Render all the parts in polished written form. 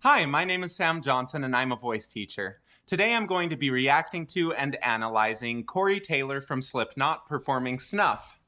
Hi, my name is Sam Johnson and I'm a voice teacher. Today I'm going to be reacting to and analyzing Corey Taylor from Slipknot performing Snuff.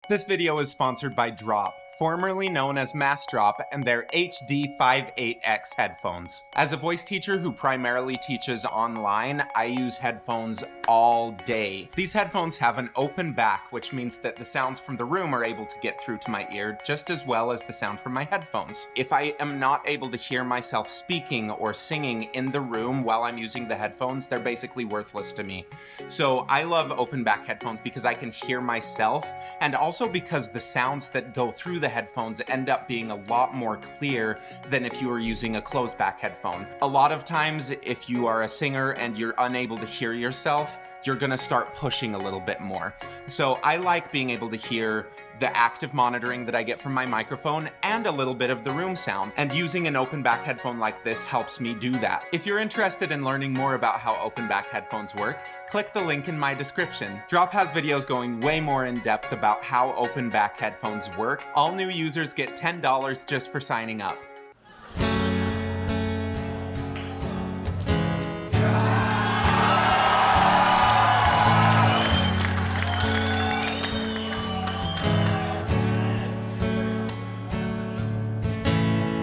This video is sponsored by Drop, formerly known as Mass Drop, and their HD58X headphones. As a voice teacher who primarily teaches online, I use headphones all day. These headphones have an open back, which means that the sounds from the room are able to get through to my ear just as well as the sound from my headphones. If I am not able to hear myself speaking or singing in the room while I'm using the headphones, they're basically worthless to me. So I love open back headphones because I can hear myself, and also because the sounds that go through the headphones end up being a lot more clear than if you were using a closed back headphone. A lot of times, if you are a singer and you're unable to hear yourself, you're gonna start pushing a little bit more. So I like being able to hear the active monitoring that I get from my microphone and a little bit of the room sound, and using an open back headphone like this helps me do that. If you're interested in learning more about how open back headphones work, click the link in my description. Drop has videos going way more in depth about how open back headphones work. All new users get $10 just for signing up.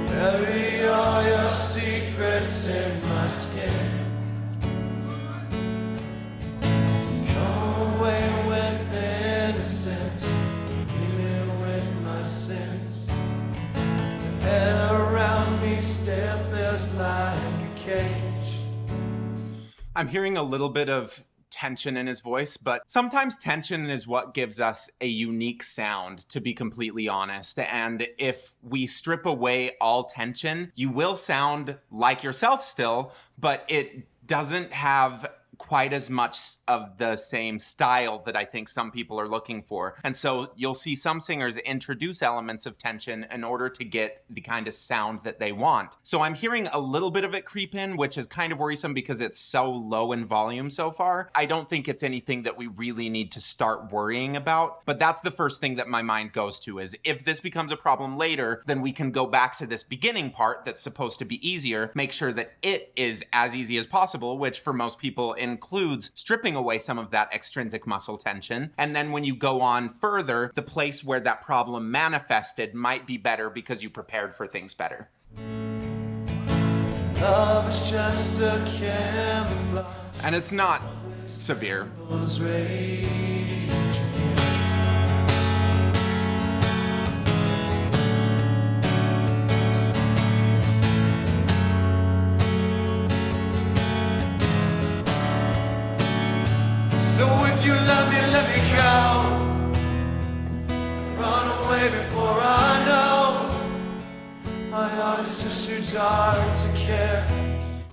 Bury all your secrets in my skin. Come away with innocence, leave me with my sins. The air around me still feels like a cage. I'm hearing a little bit of tension in his voice, but sometimes tension is what gives us a unique sound, to be completely honest. And if we strip away all tension, you will sound like yourself still, but it doesn't have quite as much of the same style that I think some people are looking for. And so you'll see some singers introduce elements of tension in order to get the kind of sound that they want. So I'm hearing a little bit of it creep in, which is kind of worrisome because it's so low in volume so far. I don't think it's anything that we really need to start worrying about, but that's the first thing that my mind goes to is if this becomes a problem later, then we can go back to this beginning part that's supposed to be easier, make sure that it is as easy as possible, which for most people includes stripping away some of that extrinsic muscle tension. And then when you go on further, the place where that problem manifested might be better because you prepared for things better. Love is just a camouflage. And it's not severe. So if you love me, let me go. Run away before I know. My heart is just too dark to care.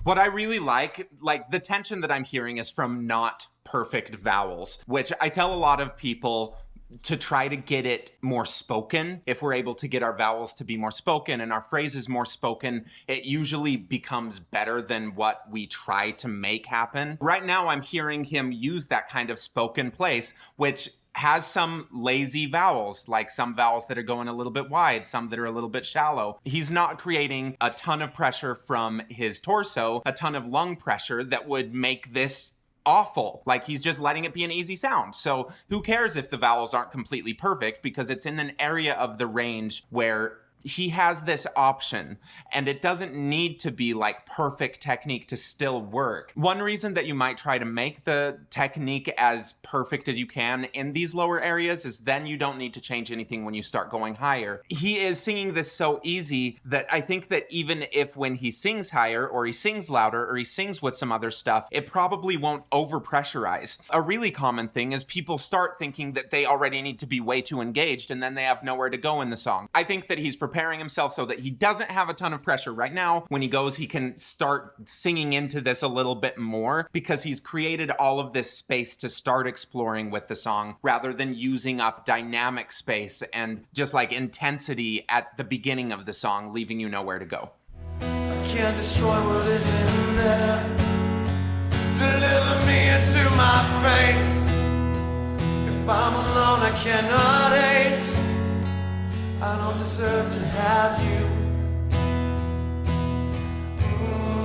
What I really like the tension that I'm hearing is from not perfect vowels, which I tell a lot of people to try to get it more spoken. If we're able to get our vowels to be more spoken and our phrases more spoken, it usually becomes better than what we try to make happen. Right now, I'm hearing him use that kind of spoken place, which has some lazy vowels, like some vowels that are going a little bit wide, some that are a little bit shallow. He's not creating a ton of pressure from his torso, a ton of lung pressure that would make this awful. Like, he's just letting it be an easy sound. So who cares if the vowels aren't completely perfect, because it's in an area of the range where he has this option, and it doesn't need to be like perfect technique to still work. One reason that you might try to make the technique as perfect as you can in these lower areas is then you don't need to change anything when you start going higher. He is singing this so easy that I think that even if when he sings higher or he sings louder or he sings with some other stuff, it probably won't over-pressurize. A really common thing is people start thinking that they already need to be way too engaged and then they have nowhere to go in the song. I think that he's preparing himself so that he doesn't have a ton of pressure right now. When he goes, he can start singing into this a little bit more because he's created all of this space to start exploring with the song rather than using up dynamic space and just like intensity at the beginning of the song, leaving you nowhere to go. I can't destroy what is in there. Deliver me into my fate. If I'm alone, I cannot hate. I don't deserve to have you.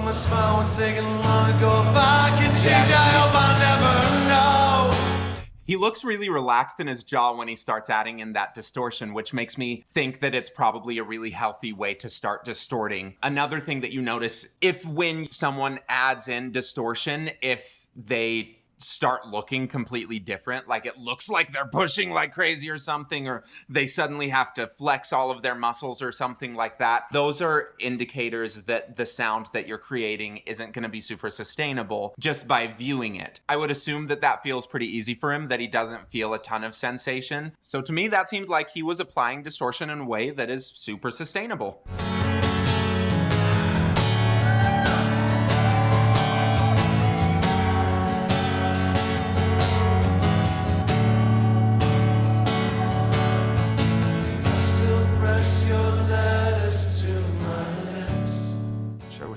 my smile was taken long ago. If I can change, I hope I'll never know. He looks really relaxed in his jaw when he starts adding in that distortion, which makes me think that it's probably a really healthy way to start distorting. Another thing that you notice, if when someone adds in distortion, if they start looking completely different, like it looks like they're pushing like crazy or something, or they suddenly have to flex all of their muscles or something like that, those are indicators that the sound that you're creating isn't going to be super sustainable just by viewing it. I would assume that that feels pretty easy for him, that he doesn't feel a ton of sensation. So to me, that seemed like he was applying distortion in a way that is super sustainable.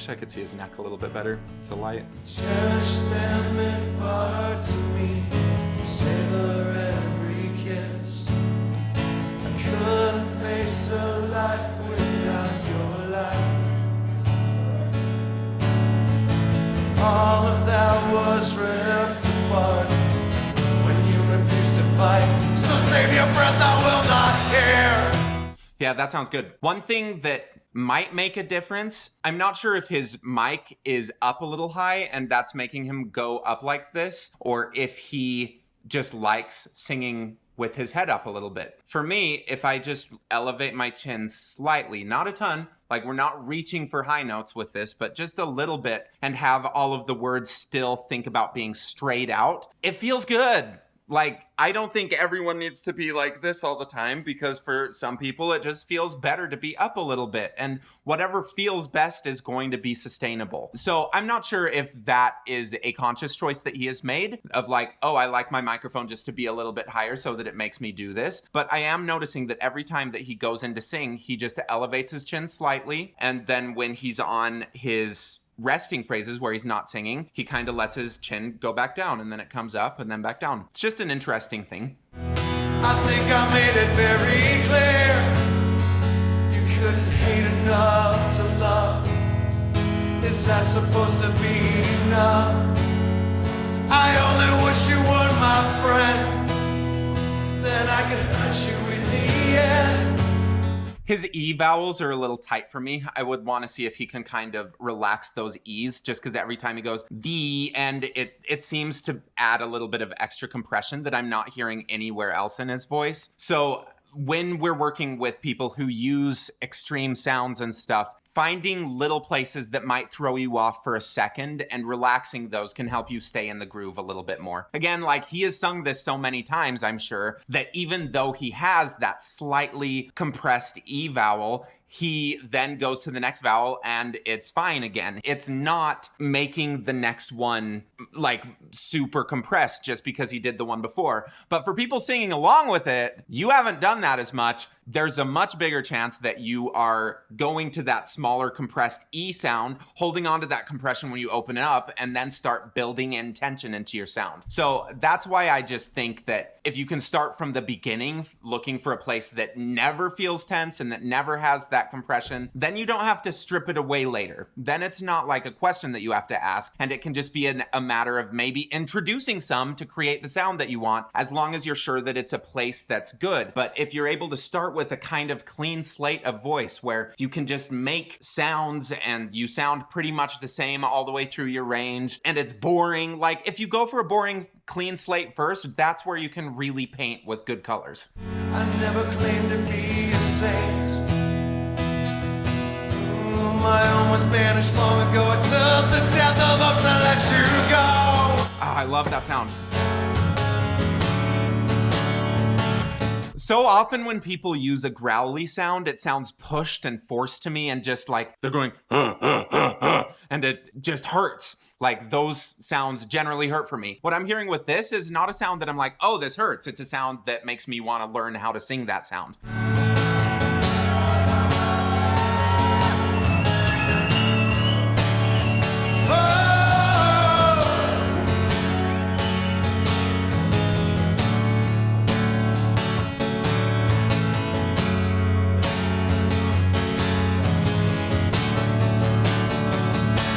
I could see his neck a little bit better with the light. Cherish them in parts of me, savor every kiss. I couldn't face a life without your light. All of that was ripped apart when you refused to fight. So save your breath, I will not hear. Yeah, that sounds good. One thing that might make a difference, I'm not sure if his mic is up a little high and that's making him go up like this, or if he just likes singing with his head up a little bit. For me, if I just elevate my chin slightly, not a ton, like we're not reaching for high notes with this, but just a little bit, and have all of the words still think about being straight out, it feels good. Like, I don't think everyone needs to be like this all the time, because for some people it just feels better to be up a little bit, and whatever feels best is going to be sustainable. So I'm not sure if that is a conscious choice that he has made of like, oh, I like my microphone just to be a little bit higher so that it makes me do this. But I am noticing that every time that he goes in to sing, he just elevates his chin slightly, and then when he's on his resting phrases where he's not singing, he kind of lets his chin go back down, and then it comes up and then back down. It's just an interesting thing. I think I made it very clear. You couldn't hate enough to love. Is that supposed to be enough? I only wish you were my friend. Then I could hurt you in the end. His E vowels are a little tight for me. I would want to see if he can kind of relax those E's, just because every time he goes the, and it seems to add a little bit of extra compression that I'm not hearing anywhere else in his voice. So when we're working with people who use extreme sounds and stuff, finding little places that might throw you off for a second and relaxing those can help you stay in the groove a little bit more. Again, like, he has sung this so many times, I'm sure, that even though he has that slightly compressed E vowel, he then goes to the next vowel and it's fine again. It's not making the next one like super compressed just because he did the one before. But for people singing along with it, you haven't done that as much. There's a much bigger chance that you are going to that smaller compressed E sound, holding on to that compression when you open it up, and then start building in tension into your sound. So that's why I just think that if you can start from the beginning, looking for a place that never feels tense and that never has that compression, then you don't have to strip it away later. Then it's not like a question that you have to ask, and it can just be a matter of maybe introducing some to create the sound that you want, as long as you're sure that it's a place that's good. But if you're able to start with a kind of clean slate of voice where you can just make sounds and you sound pretty much the same all the way through your range, and it's boring, like if you go for a boring clean slate first, that's where you can really paint with good colors. I never claimed to be a saint. My own was banished long ago. It took the death of hope to let you go. Oh, I love that sound. So often when people use a growly sound, it sounds pushed and forced to me, and just like they're going, and it just hurts. Like, those sounds generally hurt for me. What I'm hearing with this is not a sound that I'm like, oh, this hurts. It's a sound that makes me want to learn how to sing that sound.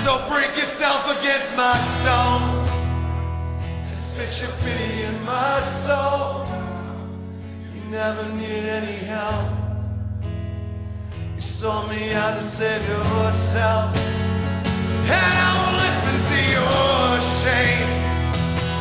So So break yourself against my stones and spit your pity in my soul. You never needed any help. You sold me out to save yourself, and I won't listen to your shame.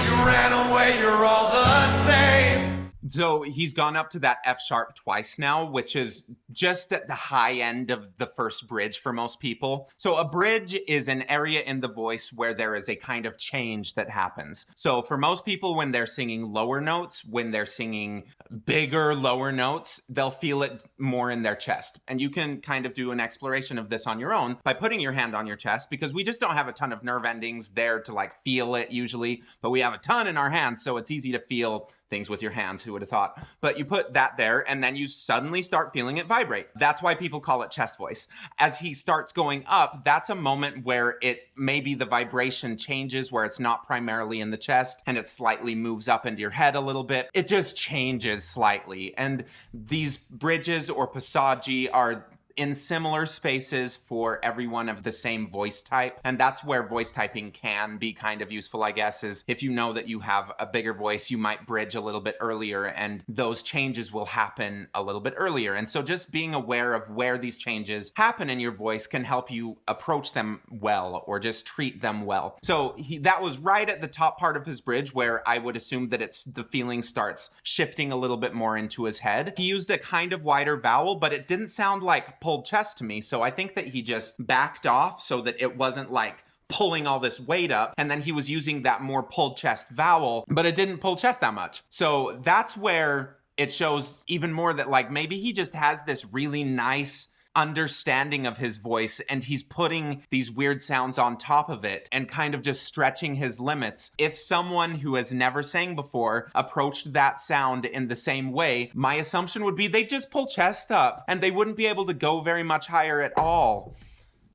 You ran away, you're all the same. So he's gone up to that F sharp twice now, which is just at the high end of the first bridge for most people. So a bridge is an area in the voice where there is a kind of change that happens. So for most people, when they're singing lower notes, when they're singing bigger lower notes, they'll feel it more in their chest. And you can kind of do an exploration of this on your own by putting your hand on your chest, because we just don't have a ton of nerve endings there to like feel it usually, but we have a ton in our hands, so it's easy to feel things with your hands, who would have thought? But you put that there and then you suddenly start feeling it vibrate. That's why people call it chest voice. As he starts going up, that's a moment where it maybe the vibration changes, where it's not primarily in the chest and it slightly moves up into your head a little bit. It just changes slightly. And these bridges or passaggi are in similar spaces for everyone of the same voice type. And that's where voice typing can be kind of useful, I guess, is if you know that you have a bigger voice, you might bridge a little bit earlier and those changes will happen a little bit earlier. And so just being aware of where these changes happen in your voice can help you approach them well or just treat them well. So that was right at the top part of his bridge where I would assume that the feeling starts shifting a little bit more into his head. He used a kind of wider vowel, but it didn't sound like pulled chest to me. So I think that he just backed off so that it wasn't like pulling all this weight up, and then he was using that more pulled chest vowel, but it didn't pull chest that much. So that's where it shows even more that like maybe he just has this really nice understanding of his voice and he's putting these weird sounds on top of it and kind of just stretching his limits. If someone who has never sang before approached that sound in the same way, my assumption would be they'd just pull chest up and they wouldn't be able to go very much higher at all.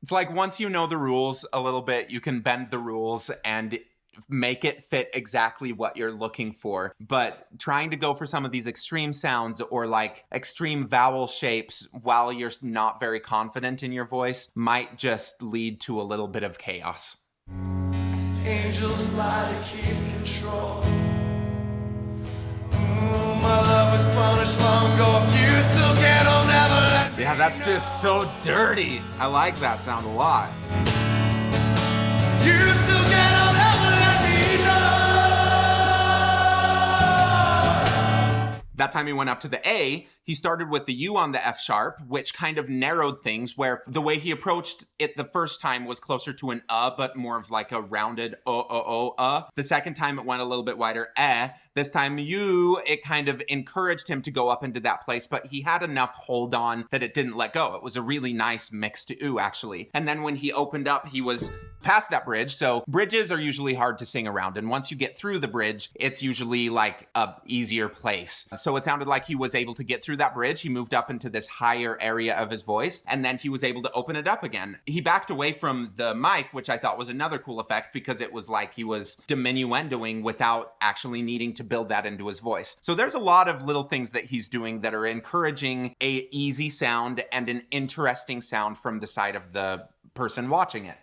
It's like once you know the rules a little bit, you can bend the rules and make it fit exactly what you're looking for. But trying to go for some of these extreme sounds or like extreme vowel shapes while you're not very confident in your voice might just lead to a little bit of chaos. Angels lie to keep control. Ooh, my love was punished long ago. If you still get on, never let me Yeah, that's just so dirty. I like that sound a lot. You still get on, never let me know. That time he went up to the A, he started with the U on the F sharp, which kind of narrowed things, where the way he approached it the first time was closer to an but more of like a rounded The second time it went a little bit wider, This time U, it kind of encouraged him to go up into that place, but he had enough hold on that it didn't let go. It was a really nice mix to ooh, actually. And then when he opened up, he was past that bridge. So bridges are usually hard to sing around. And once you get through the bridge, it's usually like a easier place. So it sounded like he was able to get through that bridge. He moved up into this higher area of his voice, and then he was able to open it up again. He backed away from the mic, which I thought was another cool effect because it was like he was diminuendoing without actually needing to build that into his voice. So there's a lot of little things that he's doing that are encouraging a easy sound and an interesting sound from the side of the person watching it.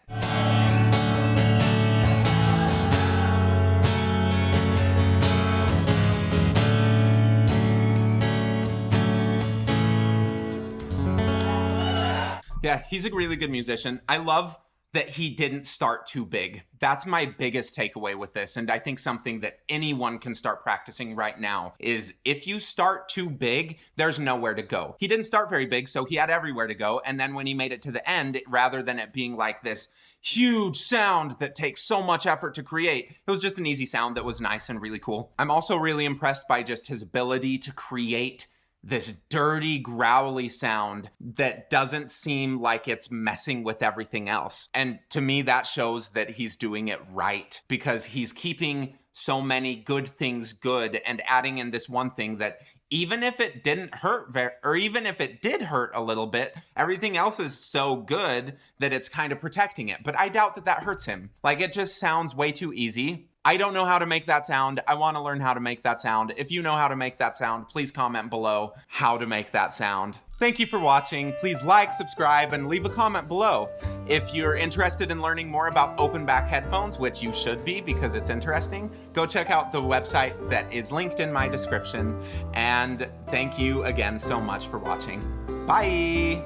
Yeah, he's a really good musician. I love that he didn't start too big. That's my biggest takeaway with this. And I think something that anyone can start practicing right now is if you start too big, there's nowhere to go. He didn't start very big, so he had everywhere to go. And then when he made it to the end, rather than it being like this huge sound that takes so much effort to create, it was just an easy sound that was nice and really cool. I'm also really impressed by just his ability to create this dirty, growly sound that doesn't seem like it's messing with everything else. And to me, that shows that he's doing it right because he's keeping so many good things good and adding in this one thing that even if it didn't hurt or even if it did hurt a little bit, everything else is so good that it's kind of protecting it. But I doubt that that hurts him. Like, it just sounds way too easy. I don't know how to make that sound. I want to learn how to make that sound. If you know how to make that sound, please comment below how to make that sound. Thank you for watching. Please like, subscribe, and leave a comment below. If you're interested in learning more about open back headphones, which you should be because it's interesting, go check out the website that is linked in my description. And thank you again so much for watching. Bye!